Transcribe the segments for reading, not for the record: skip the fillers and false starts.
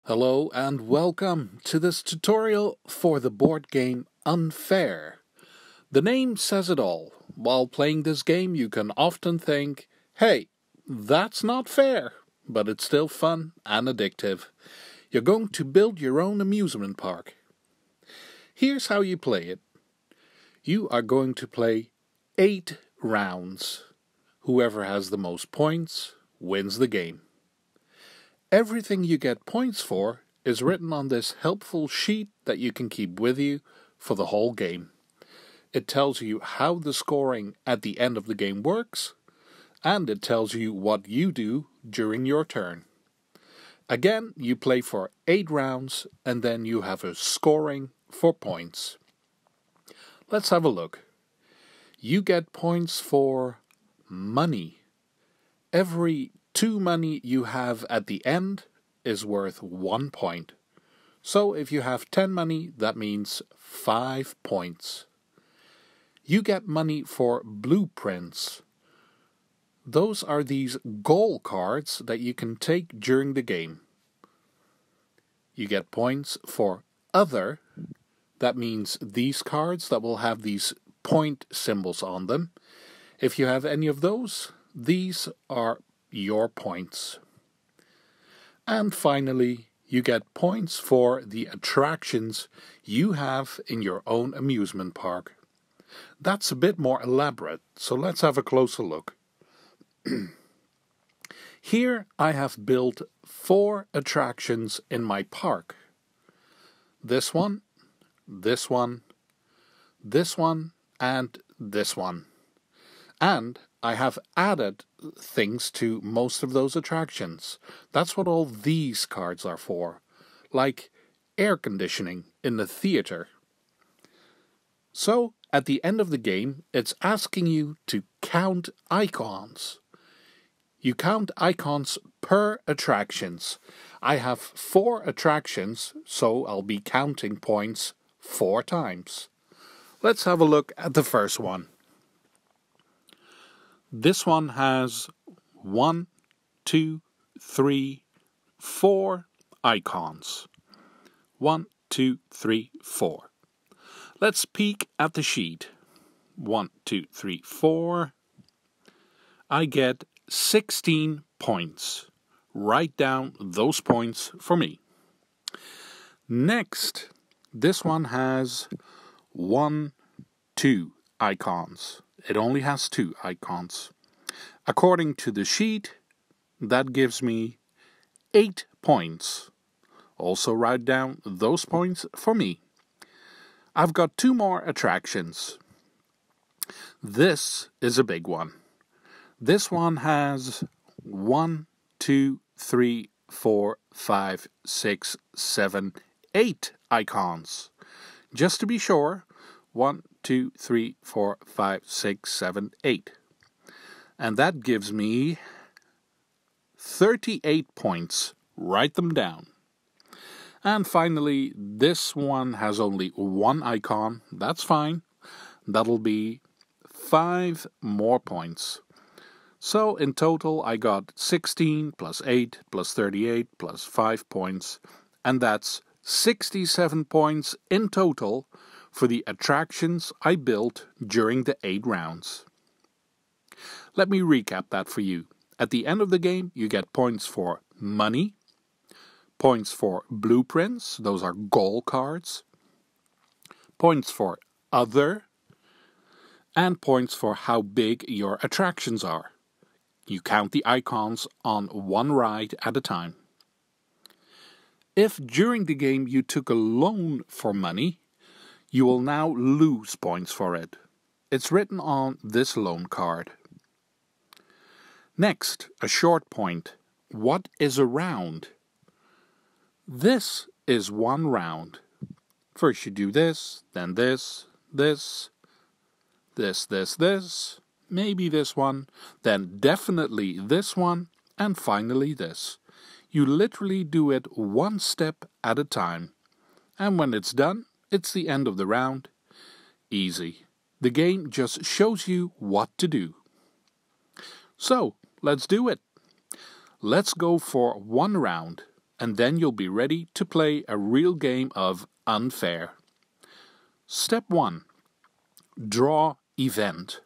Hello and welcome to this tutorial for the board game Unfair. The name says it all. While playing this game you can often think, hey, that's not fair, but it's still fun and addictive. You're going to build your own amusement park. Here's how you play it. You are going to play 8 rounds. Whoever has the most points wins the game. Everything you get points for is written on this helpful sheet that you can keep with you for the whole game. It tells you how the scoring at the end of the game works, and it tells you what you do during your turn. Again, you play for 8 rounds, and then you have a scoring for points. Let's have a look. You get points for money. Every 2 money you have at the end is worth 1 point. So if you have 10 money, that means 5 points. You get money for blueprints. Those are these goal cards that you can take during the game. You get points for other. That means these cards that will have these point symbols on them. If you have any of those, these are your points. And finally, you get points for the attractions you have in your own amusement park. That's a bit more elaborate, so let's have a closer look. Here I have built 4 attractions in my park. This one, this one, this one, and this one. And I have added things to most of those attractions. That's what all these cards are for, like air conditioning in the theater. So, at the end of the game, it's asking you to count icons. You count icons per attractions. I have 4 attractions, so I'll be counting points 4 times. Let's have a look at the first one. This one has 1, 2, 3, 4 icons. 1, 2, 3, 4. Let's peek at the sheet. 1, 2, 3, 4. I get 16 points. Write down those points for me. Next, this one has 1, 2 icons. It only has 2 icons. According to the sheet, that gives me 8 points. Also write down those points for me. I've got 2 more attractions. This is a big one. This one has 1, 2, 3, 4, 5, 6, 7, 8 icons. Just to be sure, 1, 2, 3, 4, 5, 6, 7, 8. And that gives me 38 points. Write them down. And finally, this one has only 1 icon. That's fine. That'll be 5 more points. So in total, I got 16 plus 8 plus 38 plus 5 points. And that's 67 points in total for the attractions I built during the 8 rounds. Let me recap that for you. At the end of the game, you get points for money, points for blueprints, those are goal cards, points for other, and points for how big your attractions are. You count the icons on one ride at a time. If during the game you took a loan for money, you will now lose points for it. It's written on this loan card. Next, a short point. What is a round? This is 1 round. First you do this, then this, this, maybe this one, then definitely this one, and finally this. You literally do it 1 step at a time. And when it's done, it's the end of the round. Easy. The game just shows you what to do. So, let's do it. Let's go for 1 round. and then you'll be ready to play a real game of Unfair. Step 1. Draw Event.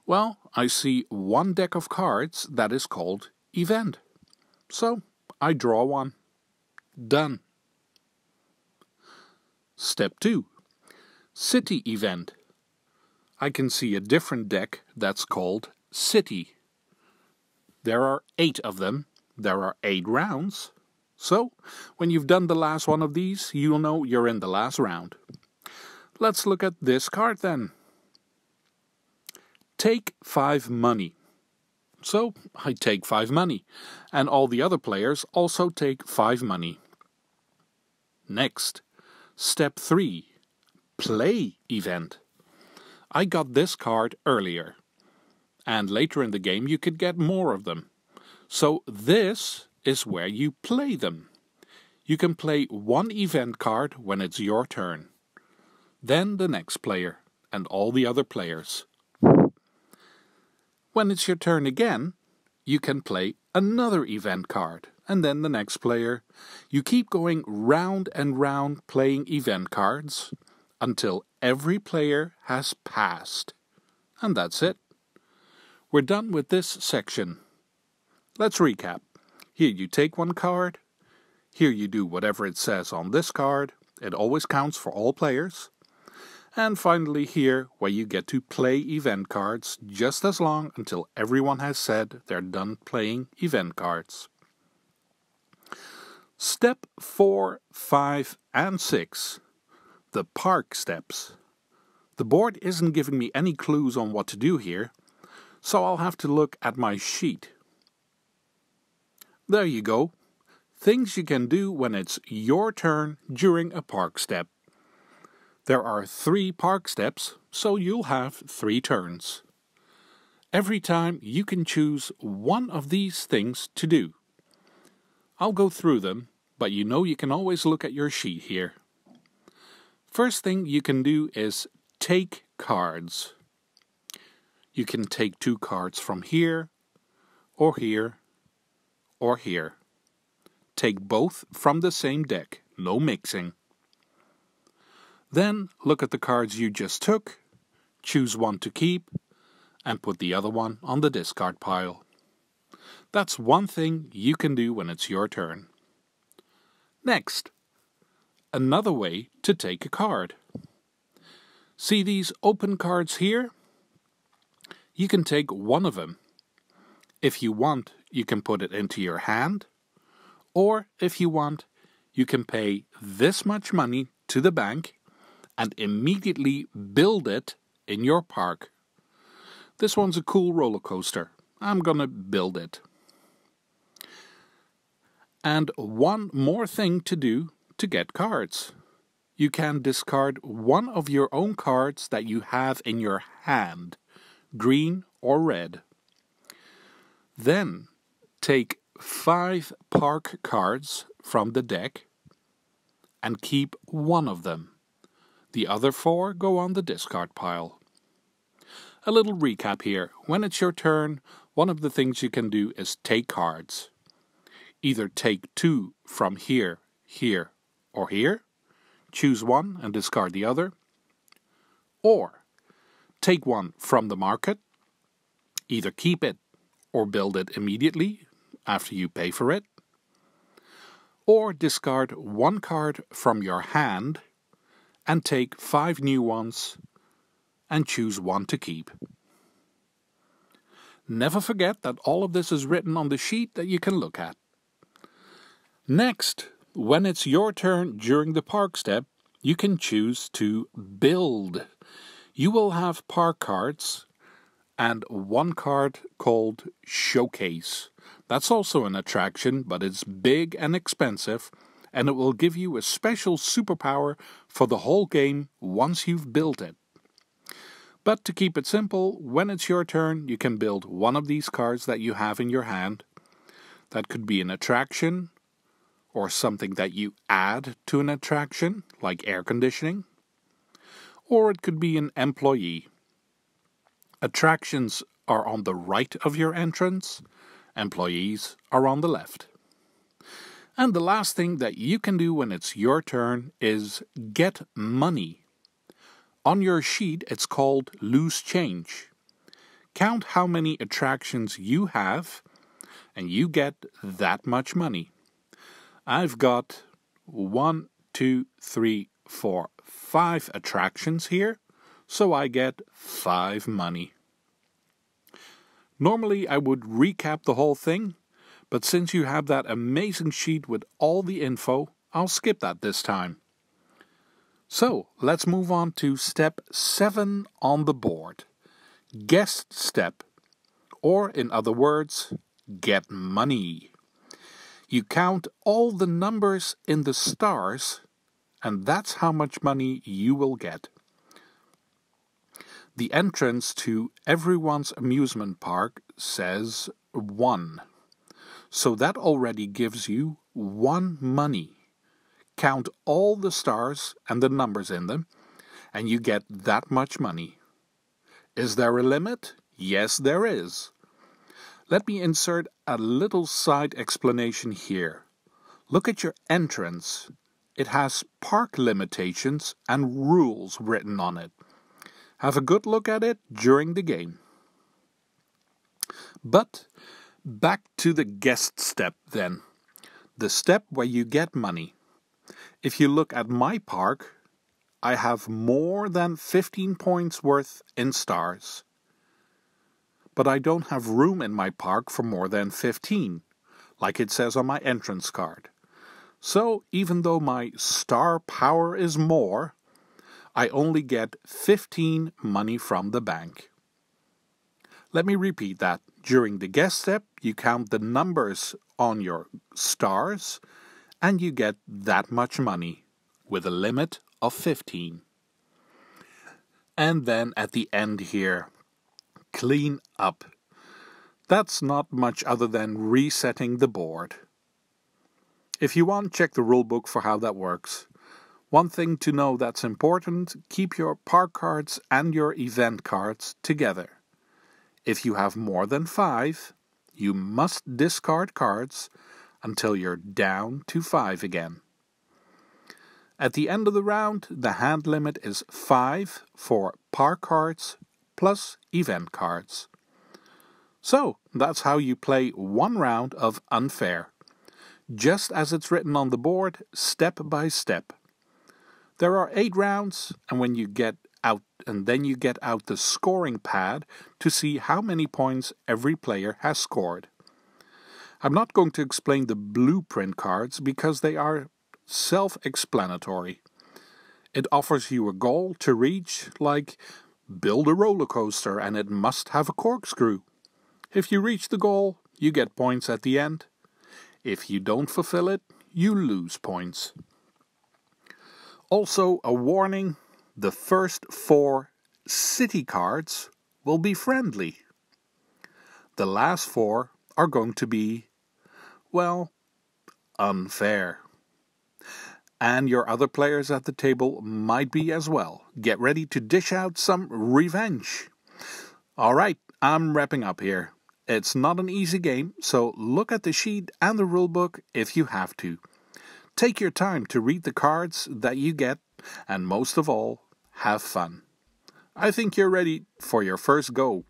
Well, I see one deck of cards that is called Event. So, I draw one. Done. Step 2. City Event. I can see a different deck that's called City. There are 8 of them. There are 8 rounds. So, when you've done the last one of these, you'll know you're in the last round. Let's look at this card then. Take 5 money. So, I take 5 money, and all the other players also take 5 money. Next, step 3. Play Event. I got this card earlier, and later in the game you could get more of them. So this is where you play them. You can play one event card when it's your turn. Then the next player, and all the other players. When it's your turn again, you can play another event card, and then the next player. You keep going round and round playing event cards until every player has passed. And that's it. We're done with this section. Let's recap. Here you take one card. Here you do whatever it says on this card. It always counts for all players. And finally here, where you get to play event cards just as long until everyone has said they're done playing event cards. Step 4, 5, and 6. The park steps. The board isn't giving me any clues on what to do here, so I'll have to look at my sheet. There you go. Things you can do when it's your turn during a park step. There are 3 park steps, so you'll have 3 turns. Every time you can choose one of these things to do. I'll go through them, but you know you can always look at your sheet here. First thing you can do is take cards. You can take 2 cards from here, or here, or here. Take both from the same deck, no mixing. Then look at the cards you just took, choose one to keep, and put the other one on the discard pile. That's one thing you can do when it's your turn. Next, another way to take a card. See these open cards here? You can take one of them. If you want, you can put it into your hand, or if you want, you can pay this much money to the bank and immediately build it in your park. This one's a cool roller coaster. I'm gonna build it. And one more thing to do to get cards. You can discard one of your own cards that you have in your hand, green or red. Then take 5 park cards from the deck and keep one of them. The other 4 go on the discard pile. A little recap here. When it's your turn, one of the things you can do is take cards. Either take 2 from here, here, or here. Choose one and discard the other. Or take one from the market. Either keep it or build it immediately after you pay for it. Or discard one card from your hand and take 5 new ones and choose one to keep. Never forget that all of this is written on the sheet that you can look at. Next, when it's your turn during the park step, you can choose to build. You will have park cards and one card called Showcase. That's also an attraction, but it's big and expensive, and it will give you a special superpower for the whole game once you've built it. But to keep it simple, when it's your turn, you can build one of these cards that you have in your hand. That could be an attraction, or something that you add to an attraction, like air conditioning. Or it could be an employee. Attractions are on the right of your entrance, employees are on the left. And the last thing that you can do when it's your turn is get money. On your sheet it's called loose change. Count how many attractions you have and you get that much money. I've got 1, 2, 3, 4, 5 attractions here, so I get 5 money. Normally I would recap the whole thing, but since you have that amazing sheet with all the info, I'll skip that this time. So, let's move on to step 7 on the board. Guest step, or in other words, get money. You count all the numbers in the stars, and that's how much money you will get. The entrance to everyone's amusement park says 1. So that already gives you 1 money. Count all the stars and the numbers in them, and you get that much money. Is there a limit? Yes, there is. Let me insert a little side explanation here. Look at your entrance. It has park limitations and rules written on it. Have a good look at it during the game. But back to the guest step then. The step where you get money. If you look at my park, I have more than 15 points worth in stars. But I don't have room in my park for more than 15, like it says on my entrance card. So even though my star power is more, I only get 15 money from the bank. Let me repeat that. During the guest step, you count the numbers on your stars, and you get that much money, with a limit of 15. And then at the end here, clean up. That's not much other than resetting the board. If you want, check the rulebook for how that works. One thing to know that's important, keep your park cards and your event cards together. If you have more than 5, you must discard cards until you're down to 5 again. At the end of the round, the hand limit is 5 for park cards plus event cards. So, that's how you play one round of Unfair. Just as it's written on the board, step by step. There are 8 rounds, and when you get out, the scoring pad to see how many points every player has scored. I'm not going to explain the blueprint cards because they are self-explanatory. It offers you a goal to reach, like build a roller coaster and it must have a corkscrew. If you reach the goal, you get points at the end. If you don't fulfill it, you lose points. Also, a warning, the first 4 city cards will be friendly. The last 4 are going to be, well, unfair. And your other players at the table might be as well. Get ready to dish out some revenge. Alright, I'm wrapping up here. It's not an easy game, so look at the sheet and the rulebook if you have to. Take your time to read the cards that you get, and most of all, have fun. I think you're ready for your first go.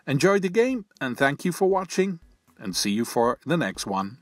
Enjoy the game, and thank you for watching, and see you for the next one.